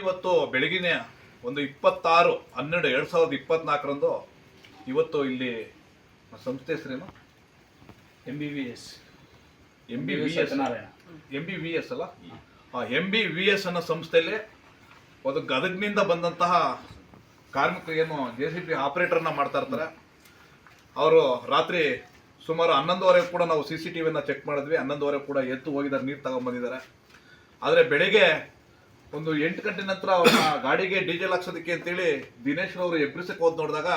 ಇವತ್ತು ಬೆಳಗಿನ ಒಂದು 26/12/2024 ಇವತ್ತು ಇಲ್ಲಿ ಸಂಸ್ಥೆ ಹೆಸರೇನು? MBVS MBVS ಅಲ್ಲ, MBVS ಅನ್ನೋ ಸಂಸ್ಥೆಯಲ್ಲಿ ಒಂದು ಗದಗ್ನಿಂದ ಬಂದಂತಹ ಕಾರ್ಮಿಕರು ಏನು JCB ಆಪರೇಟರ್ನ ಮಾಡ್ತಾ ಇರ್ತಾರೆ. ಅವರು ರಾತ್ರಿ ಸುಮಾರು 11:30 ಕೂಡ ನಾವು CCTVನ ಚೆಕ್ ಮಾಡಿದ್ವಿ. 11:30 ಕೂಡ ಎದ್ದು ಹೋಗಿದ್ದಾರೆ, ನೀರು ತಗೊಂಡ್ಬಂದಿದ್ದಾರೆ. ಆದರೆ ಬೆಳಗ್ಗೆ ಒಂದು 8 ಗಂಟೆ ನಂತರ ಅವ್ರನ್ನ ಗಾಡಿಗೆ ಡೀಸೆಲ್ ಹಾಕ್ಸೋದಕ್ಕೆ ಅಂತೇಳಿ ದಿನೇಶ್ ಅವರು ಎಬ್ರಿಸಕ್ಕೆ ಹೋದ್ ನೋಡಿದಾಗ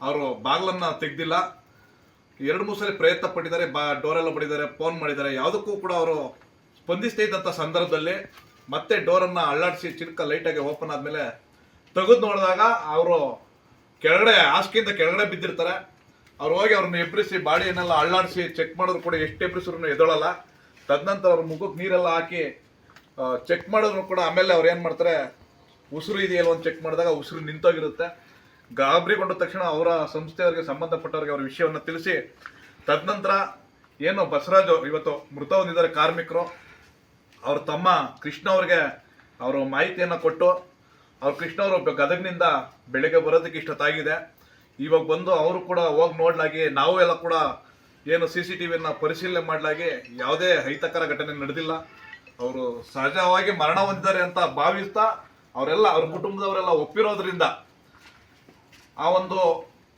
ಅವರು ಬಾಗ್ಲನ್ನ ತೆಗ್ದಿಲ್ಲ. 2-3 ಸಲ ಪ್ರಯತ್ನ ಪಟ್ಟಿದ್ದಾರೆ, ಡೋರೆಲ್ಲ ಬಡಿದ್ದಾರೆ, ಫೋನ್ ಮಾಡಿದ್ದಾರೆ. ಯಾವುದಕ್ಕೂ ಕೂಡ ಅವರು ಸ್ಪಂದಿಸ್ತಾ ಇದ್ದಂಥ ಸಂದರ್ಭದಲ್ಲಿ ಮತ್ತೆ ಡೋರನ್ನು ಅಳ್ಳಾಡಿಸಿ ಚಿಲ್ಕ ಲೈಟಾಗಿ ಓಪನ್ ಆದಮೇಲೆ ತೆಗೆದು ನೋಡಿದಾಗ ಅವರು ಕೆಳಗಡೆ ಹಾಸಿಗೆಯಿಂದ ಕೆಳಗಡೆ ಬಿದ್ದಿರ್ತಾರೆ. ಅವ್ರು ಹೋಗಿ ಅವ್ರನ್ನ ಎಬ್ರಿಸಿ ಬಾಡಿಯನ್ನೆಲ್ಲ ಅಳ್ಳಾಡಿಸಿ ಚೆಕ್ ಮಾಡಿದ್ರು ಕೂಡ ಎಷ್ಟು ಎಬ್ರಿಸಿದ್ರು ಎದೊಳಲ್ಲ. ತದನಂತರ ಅವ್ರ ಮುಖಕ್ಕೆ ನೀರೆಲ್ಲ ಹಾಕಿ ಚೆಕ್ ಮಾಡಿದ್ರು ಕೂಡ ಆಮೇಲೆ ಅವ್ರು ಏನು ಮಾಡ್ತಾರೆ, ಉಸಿರು ಇದೆಯಲ್ಲ ಒಂದು ಚೆಕ್ ಮಾಡಿದಾಗ ಉಸಿರು ನಿಂತೋಗಿರುತ್ತೆ. ಗಾಬರಿಗೊಂಡ ತಕ್ಷಣ ಅವರ ಸಂಸ್ಥೆಯವರಿಗೆ ಸಂಬಂಧಪಟ್ಟವ್ರಿಗೆ ಅವ್ರ ವಿಷಯವನ್ನು ತಿಳಿಸಿ ತದನಂತರ ಏನು ಬಸವರಾಜ್ ಇವತ್ತು ಮೃತ ಹೊಂದಿದ್ದಾರೆ ಕಾರ್ಮಿಕರು, ಅವ್ರ ತಮ್ಮ ಕೃಷ್ಣ ಅವ್ರಿಗೆ ಅವರು ಮಾಹಿತಿಯನ್ನು ಕೊಟ್ಟು ಅವ್ರ ಕೃಷ್ಣ ಅವರು ಗದಗ್ನಿಂದ ಬೆಳಗ್ಗೆ ಬರೋದಕ್ಕೆ ಇಷ್ಟೊತ್ತಾಗಿದೆ. ಇವಾಗ ಬಂದು ಅವರು ಕೂಡ ಹೋಗಿ ನೋಡ್ಲಾಗಿ ನಾವು ಎಲ್ಲ ಕೂಡ ಏನು CCTVಯನ್ನು ಪರಿಶೀಲನೆ ಮಾಡಲಾಗಿ ಯಾವುದೇ ಅಹಿತಕರ ಘಟನೆ ನಡೆದಿಲ್ಲ. ಅವರು ಸಹಜವಾಗಿ ಮರಣ ಹೊಂದಿದ್ದಾರೆ ಅಂತ ಭಾವಿಸ್ತಾ ಅವರೆಲ್ಲ ಅವ್ರ ಕುಟುಂಬದವರೆಲ್ಲ ಒಪ್ಪಿರೋದ್ರಿಂದ ಆ ಒಂದು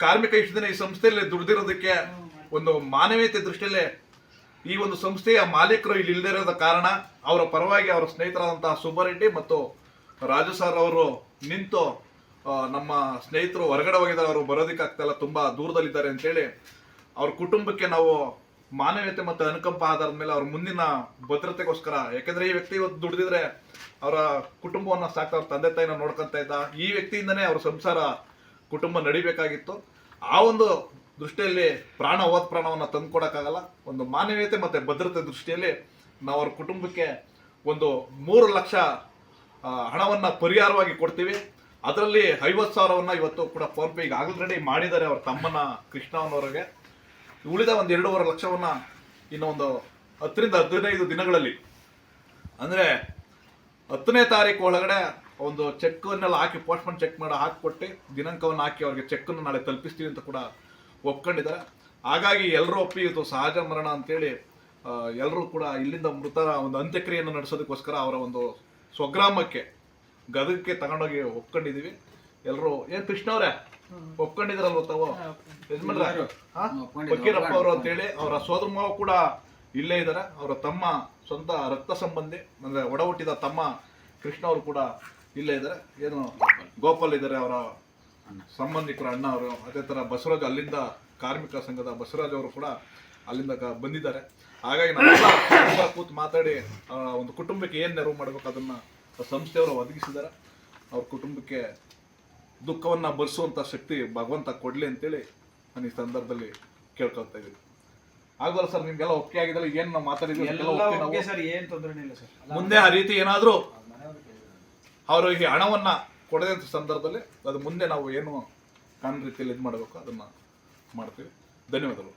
ಕಾರ್ಮಿಕ ಇಷ್ಟು ದಿನ ಈ ಸಂಸ್ಥೆಯಲ್ಲಿ ದುಡ್ದಿರೋದಕ್ಕೆ ಒಂದು ಮಾನವೀಯತೆ ದೃಷ್ಟಿಯಲ್ಲಿ ಈ ಒಂದು ಸಂಸ್ಥೆಯ ಮಾಲೀಕರು ಇಲ್ಲಿ ಇಲ್ಲದೇ ಇರೋದ ಕಾರಣ ಅವರ ಪರವಾಗಿ ಅವರ ಸ್ನೇಹಿತರಾದಂತಹ ಸುಬ್ಬರೆಡ್ಡಿ ಮತ್ತು ರಾಜು ಸರ್ ಅವರು ನಿಂತು ನಮ್ಮ ಸ್ನೇಹಿತರು ಹೊರಗಡೆ ಹೋಗಿದ್ದಾರೆ, ಅವರು ಬರೋದಕ್ಕಾಗ್ತಾಯಿಲ್ಲ, ತುಂಬಾ ದೂರದಲ್ಲಿದ್ದಾರೆ ಅಂತೇಳಿ ಅವ್ರ ಕುಟುಂಬಕ್ಕೆ ನಾವು ಮಾನವೀಯತೆ ಮತ್ತು ಅನುಕಂಪ ಆಧಾರದ ಮೇಲೆ ಅವ್ರ ಮುಂದಿನ ಭದ್ರತೆಗೋಸ್ಕರ, ಯಾಕೆಂದ್ರೆ ಈ ವ್ಯಕ್ತಿ ಇವತ್ತು ದುಡಿದಿದ್ರೆ ಅವರ ಕುಟುಂಬವನ್ನ ಸಾಕ್ತಾ ಅವ್ರ ತಂದೆ ತಾಯಿನ ನೋಡ್ಕೊಂತ ಇದ್ದ. ಈ ವ್ಯಕ್ತಿಯಿಂದನೇ ಅವ್ರ ಸಂಸಾರ ಕುಟುಂಬ ನಡಿಬೇಕಾಗಿತ್ತು. ಆ ಒಂದು ದೃಷ್ಟಿಯಲ್ಲಿ ಹೋದ ಪ್ರಾಣವನ್ನು ತಂದುಕೊಡಕ್ಕಾಗಲ್ಲ. ಒಂದು ಮಾನವೀಯತೆ ಮತ್ತು ಭದ್ರತೆ ದೃಷ್ಟಿಯಲ್ಲಿ ನಾವು ಅವ್ರ ಕುಟುಂಬಕ್ಕೆ ಒಂದು 3 ಲಕ್ಷ ಹಣವನ್ನ ಪರಿಹಾರವಾಗಿ ಕೊಡ್ತೀವಿ. ಅದರಲ್ಲಿ 50,000ವನ್ನ ಇವತ್ತು ಕೂಡ ಫೋನ್ ಪೇ ಈಗ ಆಲ್ರೆಡಿ ಮಾಡಿದ್ದಾರೆ ಅವ್ರ ತಮ್ಮನ ಕೃಷ್ಣವನವರಿಗೆ. ಉಳಿದ ಒಂದು 2.5 ಲಕ್ಷವನ್ನ ಇನ್ನು ಒಂದು 10ರಿಂದ 15 ದಿನಗಳಲ್ಲಿ, ಅಂದ್ರೆ 10ನೇ ತಾರೀಕು ಒಳಗಡೆ ಒಂದು ಚೆಕ್ನೆಲ್ಲ ಹಾಕಿ ಪೋಸ್ಟ್ಮನ್ ಚೆಕ್ ಮಾಡಿ ಹಾಕಿಕೊಟ್ಟು ದಿನಾಂಕವನ್ನು ಹಾಕಿ ಅವ್ರಿಗೆ ಚೆಕ್ಕನ್ನು ನಾಳೆ ತಲುಪಿಸ್ತೀವಿ ಅಂತ ಕೂಡ ಒಪ್ಕೊಂಡಿದ್ದಾರೆ. ಹಾಗಾಗಿ ಎಲ್ಲರೂ ಒಪ್ಪಿ ಇದು ಸಹಜ ಮರಣ ಅಂತೇಳಿ ಎಲ್ಲರೂ ಕೂಡ ಇಲ್ಲಿಂದ ಮೃತರ ಒಂದು ಅಂತ್ಯಕ್ರಿಯೆಯನ್ನು ನಡೆಸೋದಕ್ಕೋಸ್ಕರ ಅವರ ಒಂದು ಸ್ವಗ್ರಾಮಕ್ಕೆ ಗದಗಕ್ಕೆ ತಗೊಂಡೋಗಿ ಒಪ್ಕೊಂಡಿದೀವಿ. ಎಲ್ಲರೂ ಏನ್ ಕೃಷ್ಣ ಅವರೇ ಒಪ್ಕೊಂಡಿದ್ರಲ್ವ ತಾವು ಯಜಮಾನ್ರ ಫಕೀರಪ್ಪ ಅವರು ಅಂತೇಳಿ ಅವರ ಸೋದರ ಮಾವ ಕೂಡ ಇಲ್ಲೇ ಇದ್ದಾರೆ. ಅವರ ತಮ್ಮ ಸ್ವಂತ ರಕ್ತ ಸಂಬಂಧಿ ಅಂದ್ರೆ ಒಡ ಹುಟ್ಟಿದ ತಮ್ಮ ಕೃಷ್ಣ ಅವರು ಕೂಡ ಇಲ್ಲೇ ಇದ್ದಾರೆ. ಏನು ಗೋಪಾಲ್ ಇದ್ದಾರೆ, ಅವರ ಸಂಬಂಧಿಕರ ಅಣ್ಣ ಅವರು. ಅದೇ ತರ ಬಸವರಾಜ್ ಅಲ್ಲಿಂದ ಕಾರ್ಮಿಕ ಸಂಘದ ಬಸವರಾಜ್ ಅವರು ಕೂಡ ಅಲ್ಲಿಂದ ಬಂದಿದ್ದಾರೆ. ಹಾಗಾಗಿ ನಾವೆಲ್ಲ ಕೂತು ಮಾತಾಡಿ ಒಂದು ಕುಟುಂಬಕ್ಕೆ ಏನ್ ನೆರವು ಮಾಡಬೇಕು ಅದನ್ನ ಸಂಸ್ಥೆಯವರು ಒದಗಿಸಿದ್ದಾರೆ. ಅವ್ರ ಕುಟುಂಬಕ್ಕೆ ದುಃಖವನ್ನ ಭರಿಸುವಂತ ಶಕ್ತಿ ಭಗವಂತ ಕೊಡ್ಲಿ ಅಂತೇಳಿ ನಾನು ಈ ಸಂದರ್ಭದಲ್ಲಿ ಕೇಳ್ಕೊಳ್ತಾ ಇದ್ದೀನಿ. ಆಗಲ್ಲ ಸರ್, ನಿಮ್ಗೆಲ್ಲ ಒಪ್ಪಿಗೆ ಆಗಿದಲ್ಲ, ಏನ್ ನಾವು ಮಾತಾಡಿದ್ವಿ ಮುಂದೆ ಆ ರೀತಿ ಏನಾದ್ರೂ ಅವರು ಈ ಹಣವನ್ನ ಕೊಡದೇ ಸಂದರ್ಭದಲ್ಲಿ ಅದು ಮುಂದೆ ನಾವು ಏನು ಕಾನೂನು ರೀತಿಯಲ್ಲಿ ಇದು ಮಾಡಬೇಕು ಅದನ್ನ ಮಾಡ್ತೀವಿ. ಧನ್ಯವಾದಗಳು.